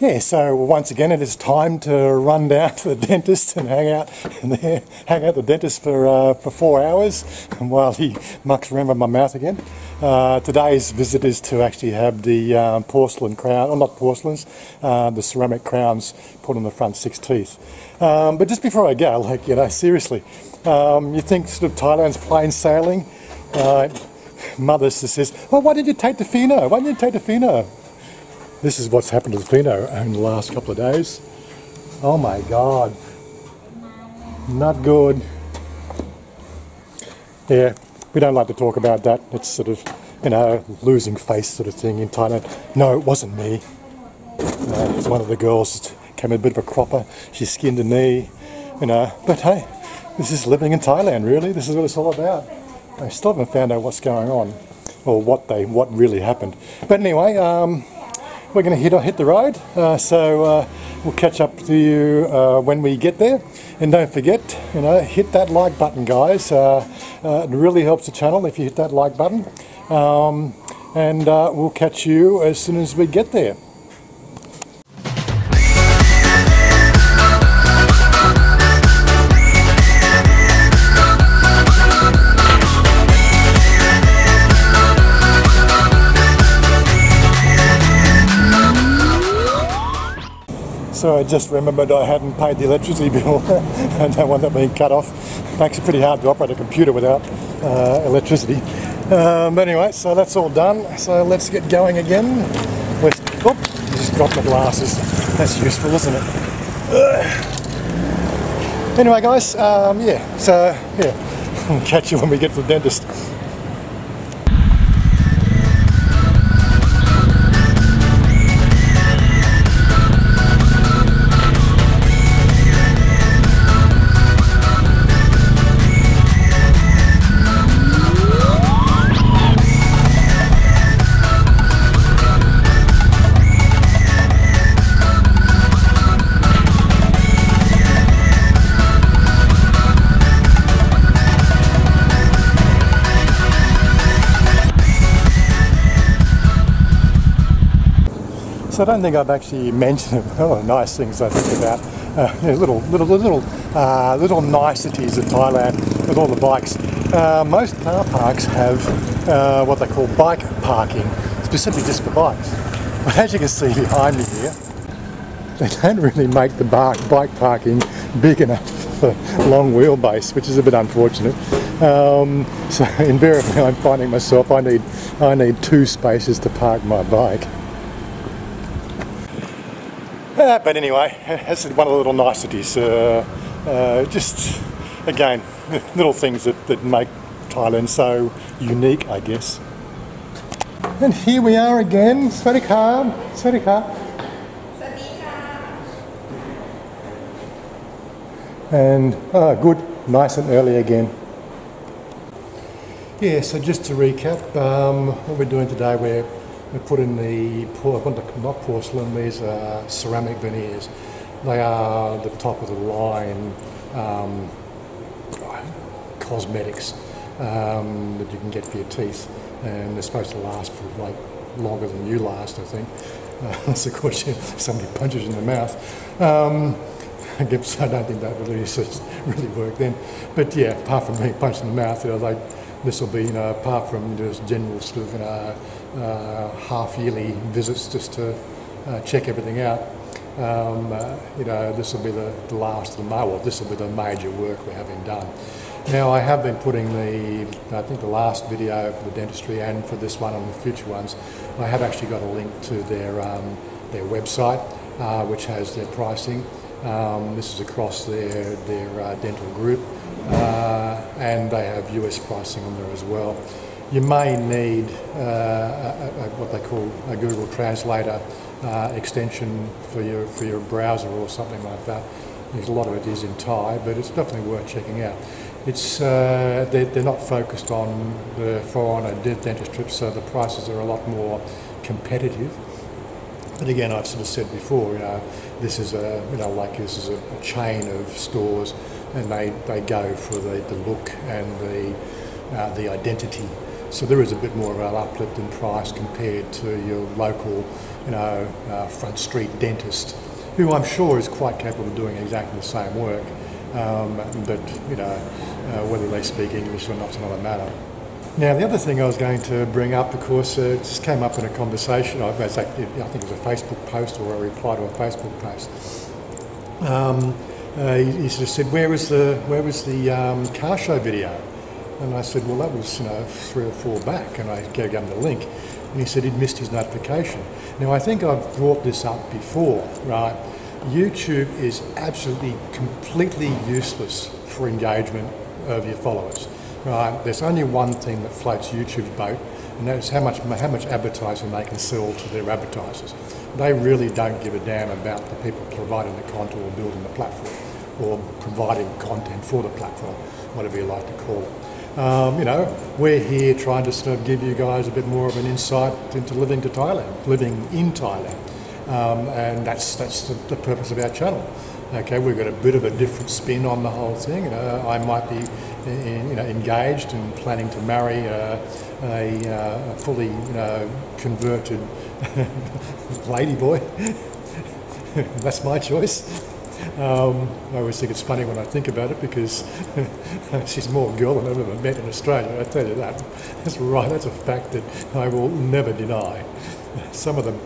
Yeah, so once again it is time to run down to the dentist and hang out at the dentist for 4 hours while he mucks around with my mouth again. Today's visit is to actually have the porcelain crown, or not porcelains, the ceramic crowns put on the front 6 teeth. But just before I go, like, you know, seriously, you think sort of Thailand's plain sailing? Mother says, "Oh, why did you take the pheno? Why did you take the pheno?" This is what's happened to the pheno in the last couple of days. Oh my God. Not good. Yeah, we don't like to talk about that. It's sort of, you know, losing face sort of thing in Thailand. No, it wasn't me. It's one of the girls came a bit of a cropper. She skinned a knee, you know. But hey, this is living in Thailand, really. This is what it's all about. I still haven't found out what's going on, or what really happened. But anyway, we're going to hit the road, so we'll catch up to you when we get there. And don't forget, you know, hit that like button, guys. It really helps the channel if you hit that like button. And we'll catch you as soon as we get there. So I just remembered I hadn't paid the electricity bill. I don't want that being cut off. It makes it pretty hard to operate a computer without electricity. But anyway, so that's all done. So let's get going again. Just dropped my glasses. That's useful, isn't it? Anyway, guys, yeah, so yeah, I'll catch you when we get to the dentist. So I don't think I've actually mentioned nice things I think about little niceties of Thailand with all the bikes. Most car parks have what they call bike parking, specifically just for bikes. But as you can see behind me here, they don't really make the bike parking big enough for long wheelbase, which is a bit unfortunate. So invariably I'm finding myself I need 2 spaces to park my bike. But anyway, this is one of the little niceties. Just, again, little things that make Thailand so unique, I guess. And here we are again. Swadika. Swadika. And good, nice and early again. Yeah, so just to recap, what we're doing today, we're putting the, not porcelain, these are ceramic veneers. They are the top of the line cosmetics that you can get for your teeth, and they're supposed to last for like longer than you last, I think. Unless of course somebody punches you in the mouth. I don't think that really worked then. But yeah, apart from being punched in the mouth, you know, like this will be, you know, apart from just general sort of, you know, half-yearly visits just to check everything out. You know, this will be the last of the this will be the major work we're having done. Now I have been putting I think the last video for the dentistry and for this one and the future ones, I have actually got a link to their website, which has their pricing. This is across their dental group, and they have US pricing on there as well. You may need what they call a Google Translator extension for your browser or something like that. Because a lot of it is in Thai, but it's definitely worth checking out. It's they're not focused on the foreigner dentistry, so the prices are a lot more competitive. But again, I've sort of said before, you know, this is this is a chain of stores, and they go for the look and the identity. So there is a bit more of an uplift in price compared to your local, front street dentist, who I'm sure is quite capable of doing exactly the same work. But whether they speak English or not is another matter. Now, the other thing I was going to bring up, of course, it just came up in a conversation. I think it was a Facebook post or a reply to a Facebook post. He sort of said, "Where was the car show video?" And I said, "Well, that was 3 or 4 back," and I gave him the link, and he said he'd missed his notification. Now, I think I've brought this up before, right? YouTube is absolutely completely useless for engagement of your followers, right? There's only one thing that floats YouTube's boat, and that is how much advertising they can sell to their advertisers. They really don't give a damn about the people providing the content or building the platform or providing content for the platform, whatever you like to call it. We're here trying to sort of give you guys a bit more of an insight into living in Thailand. And that's the purpose of our channel. Okay, we've got a bit of a different spin on the whole thing. I might be, engaged and planning to marry a fully, converted ladyboy. That's my choice. I always think it's funny when I think about it because she's more girl than I've ever met in Australia. I tell you that. That's right. That's a fact that I will never deny. Some of them.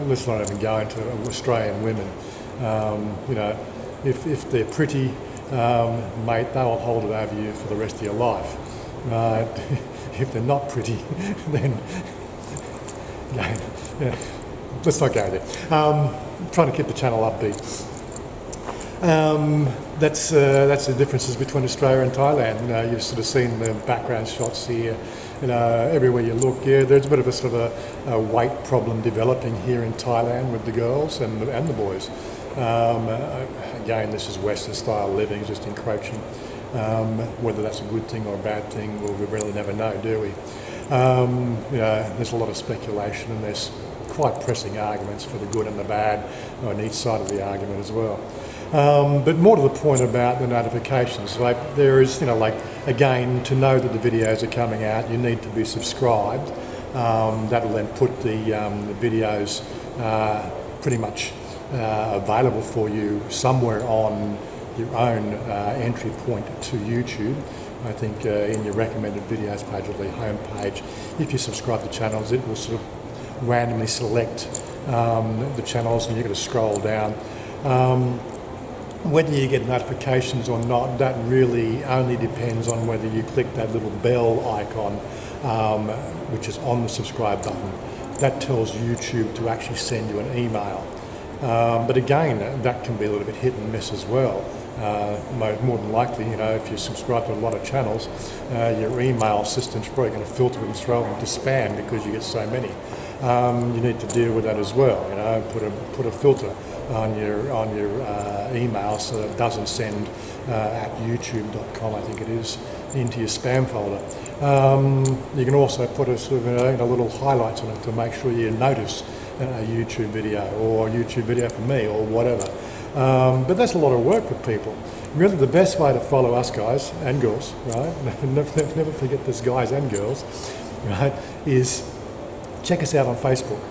Let's not even go into Australian women. If they're pretty, mate, they'll hold it over you for the rest of your life. If they're not pretty, then let's not go there. Trying to keep the channel upbeat. That's the differences between Australia and Thailand. You've sort of seen the background shots here. Everywhere you look, there's a bit of a sort of a weight problem developing here in Thailand with the girls and the boys. Again, this is Western style living, just encroaching. Whether that's a good thing or a bad thing, well, we really never know, do we? There's a lot of speculation, and there's quite pressing arguments for the good and the bad on each side of the argument as well. But more to the point about the notifications, there is, again, to know that the videos are coming out, you need to be subscribed. That will then put the videos pretty much available for you somewhere on your own entry point to YouTube. I think in your recommended videos page or the home page, if you subscribe to channels, it will sort of randomly select the channels, and you're going to scroll down. Whether you get notifications or not, that really only depends on whether you click that little bell icon, which is on the subscribe button. That tells YouTube to actually send you an email. But again, that can be a little bit hit and miss as well. More than likely, if you subscribe to a lot of channels, your email system's probably going to filter and throw them to spam because you get so many. You need to deal with that as well. Put a filter on your email so that it doesn't send at youtube.com, I think it is, into your spam folder. You can also put a sort of little highlights on it to make sure you notice a YouTube video or a YouTube video from me or whatever. But that's a lot of work for people. Really, the best way to follow us guys and girls, right? Never forget this, guys and girls, right? Is check us out on Facebook.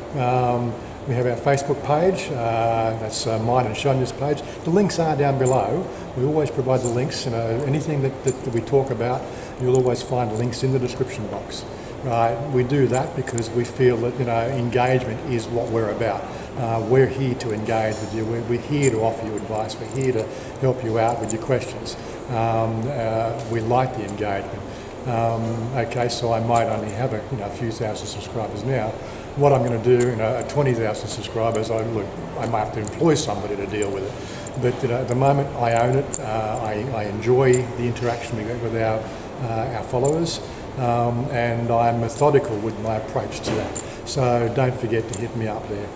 We have our Facebook page. That's mine and Chanya's page. The links are down below. We always provide the links. Anything that we talk about, you'll always find links in the description box. Right? We do that because we feel that engagement is what we're about. We're here to engage with you. We're here to offer you advice. We're here to help you out with your questions. We like the engagement. Okay, so I might only have a few thousand subscribers now. What I'm going to do, at 20,000 subscribers, I might have to employ somebody to deal with it. But at the moment, I own it. I enjoy the interaction we get with our followers, and I'm methodical with my approach to that. So don't forget to hit me up there.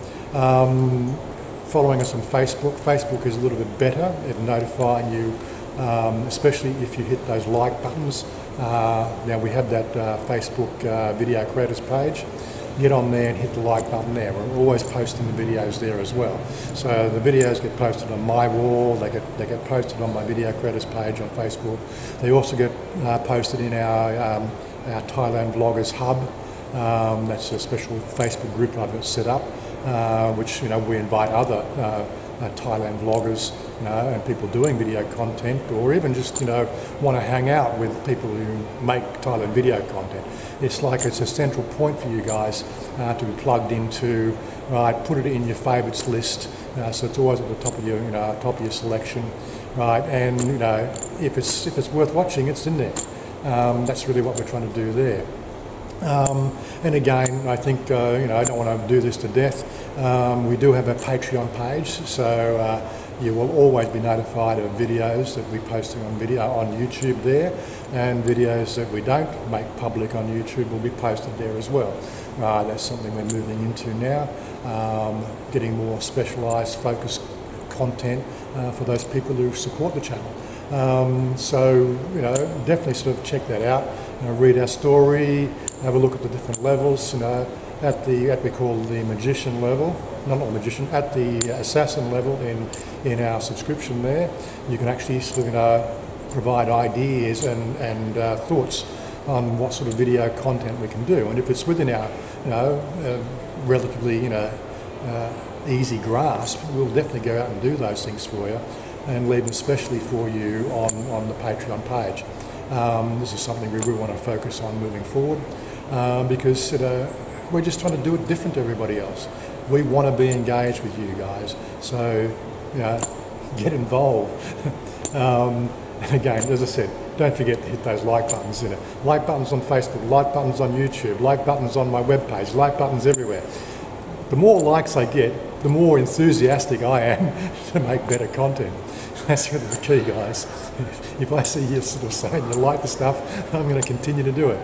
Following us on Facebook. Facebook is a little bit better at notifying you, especially if you hit those like buttons. Now we have that Facebook video creators page. get on there and hit the like button there. We're always posting the videos there as well. So the videos get posted on my wall, they get posted on my video creators page on Facebook. They also get posted in our Thailand Vloggers Hub. That's a special Facebook group I've got set up, which we invite other Thailand vloggers, and people doing video content, or even just want to hang out with people who make Thailand video content. It's a central point for you guys to be plugged into. Right, put it in your favourites list, so it's always at the top of your top of your selection, right? And if it's worth watching, it's in there. That's really what we're trying to do there. And again, I think I don't want to do this to death. We do have a Patreon page, so you will always be notified of videos that we're posting on YouTube there, and videos that we don't make public on YouTube will be posted there as well. That's something we're moving into now, getting more specialised, focused content for those people who support the channel. So definitely sort of check that out. Read our story, have a look at the different levels. At we call the magician level, not magician, at the assassin level in our subscription there, you can actually sort of provide ideas and thoughts on what sort of video content we can do, and if it's within our relatively easy grasp, we'll definitely go out and do those things for you, and leave them especially for you on the Patreon page. This is something we really want to focus on moving forward, because we're just trying to do it different to everybody else. We want to be engaged with you guys, so get involved. And again, as I said, don't forget to hit those like buttons. Like buttons on Facebook, like buttons on YouTube, like buttons on my webpage, like buttons everywhere. The more likes I get, the more enthusiastic I am to make better content. That's really the key, guys. If I see you sort of saying you like the stuff, I'm going to continue to do it.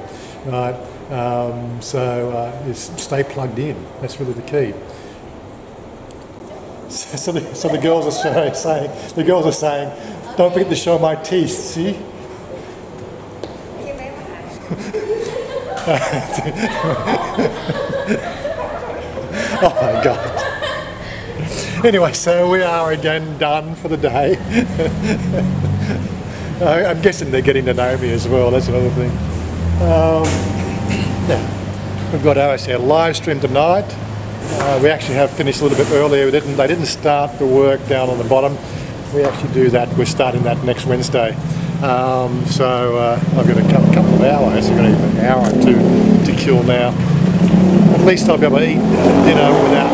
Right? Stay plugged in. That's really the key. So the girls are saying, don't forget to show my teeth. See? Oh my God. Anyway, so we are again done for the day. I'm guessing they're getting to know me as well, that's another thing. We've got our live stream tonight. We actually have finished a little bit earlier. They didn't start the work down on the bottom. We actually do that. We're starting that next Wednesday. I've got a couple of hours. I've got an hour or two to kill now. At least I'll be able to eat dinner without...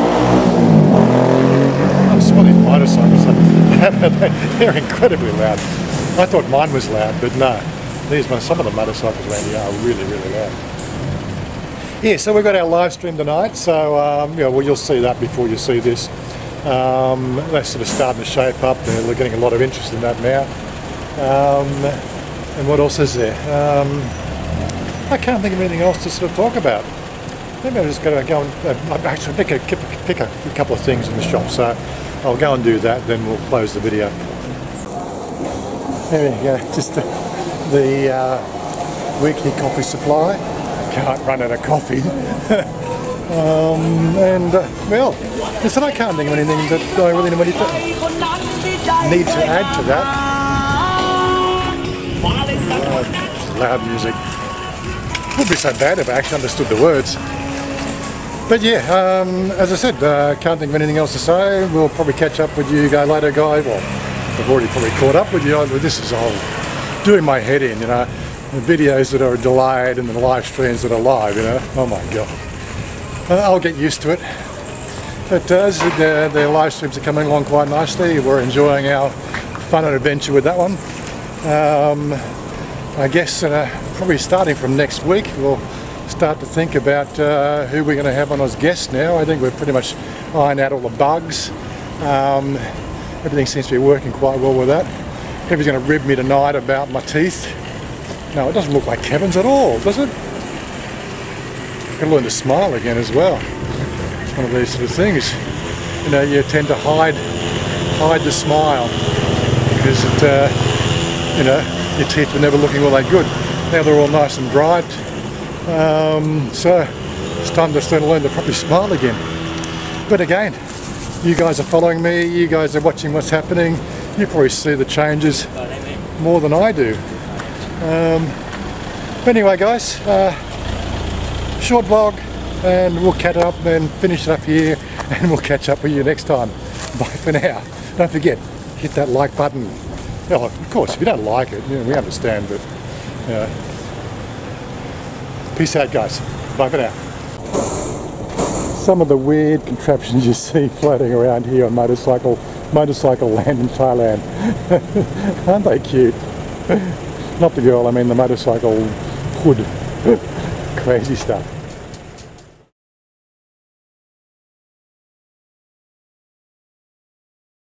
I saw these motorcycles. They're incredibly loud. I thought mine was loud, but no. Some of the motorcycles around here are really, really loud. Yeah, so we've got our live stream tonight, so you'll see that before you see this. That's sort of starting to shape up. We're getting a lot of interest in that now. And what else is there? I can't think of anything else to sort of talk about. Maybe I'm just going to go and actually pick a couple of things in the shop, so I'll go and do that, then we'll close the video. There we go, just the weekly coffee supply. I can't run out of coffee. Well, listen, I can't think of anything that I really need to add to that. Loud music. Wouldn't be so bad if I actually understood the words. But yeah, as I said, can't think of anything else to say. We'll probably catch up with you guys later, guys. Well, I've already probably caught up with you. This is all doing my head in, the videos that are delayed and the live streams that are live, Oh my God. I'll get used to it. But the live streams are coming along quite nicely. We're enjoying our fun and adventure with that one. I guess probably starting from next week, we'll start to think about who we're going to have on as guests now. I think we've pretty much ironed out all the bugs. Everything seems to be working quite well with that. Kevin's going to rib me tonight about my teeth. No, it doesn't look like Kevin's at all, does it? I've got to learn to smile again as well. It's one of these sort of things. You tend to hide the smile because your teeth were never looking all that good. Now they're all nice and bright. So It's time to learn to probably smile again. But again, you guys are following me, you guys are watching what's happening, you probably see the changes more than I do. Anyway guys, short vlog, and we'll catch up and finish it up here, and we'll catch up with you next time. Bye for now. Don't forget, hit that like button. Oh, of course, if you don't like it, you know, we understand, but peace out guys. Bye for now. Some of the weird contraptions you see floating around here on motorcycle land in Thailand. Aren't they cute? Not the girl, I mean the motorcycle hood. Crazy stuff.